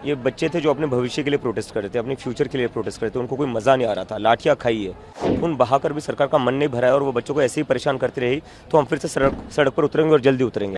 ये बच्चे थे जो अपने भविष्य के लिए प्रोटेस्ट कर रहे थे, अपने फ्यूचर के लिए प्रोटेस्ट कर रहे थे। उनको कोई मज़ा नहीं आ रहा था, लाठियाँ खाई है, खून बहाकर भी सरकार का मन नहीं भरा है और वो बच्चों को ऐसे ही परेशान करती रही तो हम फिर से सड़क पर उतरेंगे और जल्दी उतरेंगे।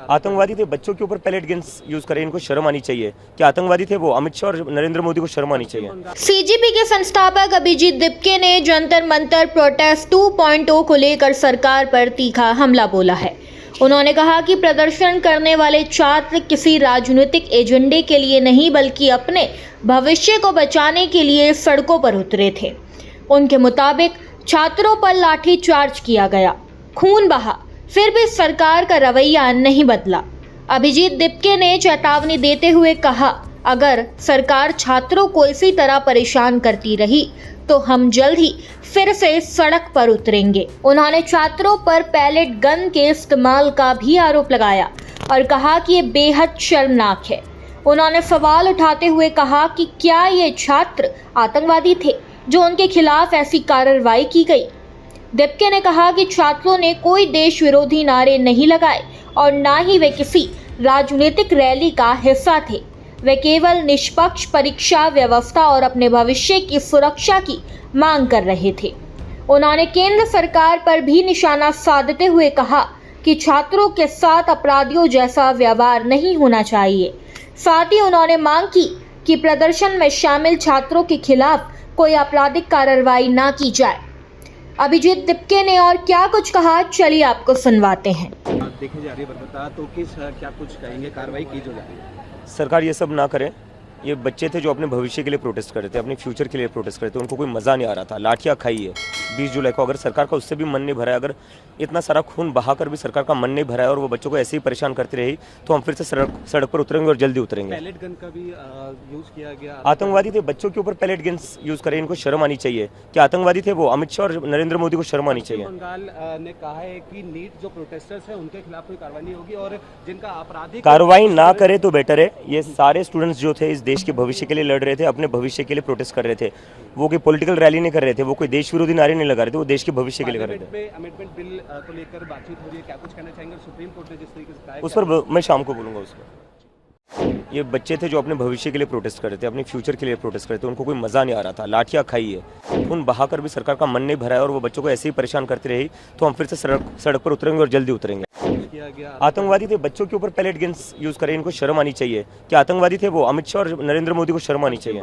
आतंकवादी थे, बच्चों के ऊपर पैलेट गन्स यूज करें, इनको शर्म आनी चाहिए कि आतंकवादी थे वो। अमित शाह और नरेंद्र मोदी को शर्म आनी चाहिए। सीजेपी के संस्थापक अभिजीत दिपके ने जंतर मंतर प्रोटेस्ट 2.0 को लेकर सरकार पर तीखा हमला बोला है। उन्होंने कहा कि प्रदर्शन करने वाले छात्र किसी राजनीतिक एजेंडे के लिए नहीं बल्कि अपने भविष्य को बचाने के लिए सड़कों पर उतरे थे। उनके मुताबिक छात्रों पर लाठी चार्ज किया गया, खून बहा, फिर भी सरकार का रवैया नहीं बदला। अभिजीत दिपके ने चेतावनी देते हुए कहा, अगर सरकार छात्रों को इसी तरह परेशान करती रही तो हम जल्द ही फिर से सड़क पर उतरेंगे। उन्होंने छात्रों पर पैलेट गन के इस्तेमाल का भी आरोप लगाया और कहा कि ये बेहद शर्मनाक है। उन्होंने सवाल उठाते हुए कहा कि क्या ये छात्र आतंकवादी थे जो उनके खिलाफ ऐसी कार्रवाई की गई। दिपके ने कहा कि छात्रों ने कोई देश विरोधी नारे नहीं लगाए और ना ही वे किसी राजनीतिक रैली का हिस्सा थे। वे केवल निष्पक्ष परीक्षा व्यवस्था और अपने भविष्य की सुरक्षा की मांग कर रहे थे। उन्होंने केंद्र सरकार पर भी निशाना साधते हुए कहा कि छात्रों के साथ अपराधियों जैसा व्यवहार नहीं होना चाहिए। साथ ही उन्होंने मांग की कि प्रदर्शन में शामिल छात्रों के खिलाफ कोई आपराधिक कार्रवाई ना की जाए। अभिजीत दिपके ने और क्या कुछ कहा, चलिए आपको सुनवाते हैं। देखी जा रही है तो क्या कुछ कहेंगे, कार्रवाई की जो जा रही है? सरकार ये सब ना करे। ये बच्चे थे जो अपने भविष्य के लिए प्रोटेस्ट कर रहे थे, अपने फ्यूचर के लिए प्रोटेस्ट कर रहे थे। उनको कोई मज़ा नहीं आ रहा था, लाठियाँ खाई है 20 जुलाई को। अगर सरकार का उससे भी मन नहीं भरा है, अगर इतना सारा खून बहाकर भी सरकार का मन नहीं भरा है और वो बच्चों को ऐसे ही परेशान करती रही तो हम फिर से सड़क पर उतरेंगे और जल्दी उतरेंगे। पैलेट गन का भी यूज किया गया। आतंकवादी थे, बच्चों के ऊपर पैलेट गन्स यूज करें, इनको शर्म आनी चाहिए कि आतंकवादी थे वो। अमित शाह और नरेंद्र मोदी को शर्म आनी चाहिए। बंगाल ने कहा है कि नीट जो प्रोटेस्टर्स है उनके खिलाफ कोई कार्रवाई नहीं होगी और जिनका आपराधिक कार्रवाई ना करे तो बेटर है। ये सारे स्टूडेंट्स जो थे इस देश के भविष्य के लिए लड़ रहे थे, अपने भविष्य के लिए प्रोटेस्ट कर रहे थे। वो कोई पॉलिटिकल रैली नहीं कर रहे थे, वो कोई देश विरोधी नारे नहीं लगा रहे थे, वो देश के भविष्य के लिए कर रहे थे। अमेंडमेंट बिल को लेकर बातचीत हो रही है, क्या कुछ कहना चाहेंगे? सुप्रीम कोर्ट ने जिस तरीके से कहा है उस पर मैं शाम को बोलूंगा। उस पर ये बच्चे थे जो अपने भविष्य के लिए प्रोटेस्ट कर रहे थे, अपने फ्यूचर के लिए प्रोटेस्ट कर रहे थे। उनको कोई मज़ा नहीं आ रहा था, लाठियाँ खाई है, खून बहाकर भी सरकार का मन नहीं भरा है और वो बच्चों को ऐसे ही परेशान करती रही तो हम फिर से सड़क पर उतरेंगे और जल्दी उतरेंगे। आतंकवादी थे, बच्चों के ऊपर पैलेट गन्स यूज करें, इनको शर्म आनी चाहिए कि आतंकवादी थे वो। अमित शाह और नरेंद्र मोदी को शर्म आनी चाहिए।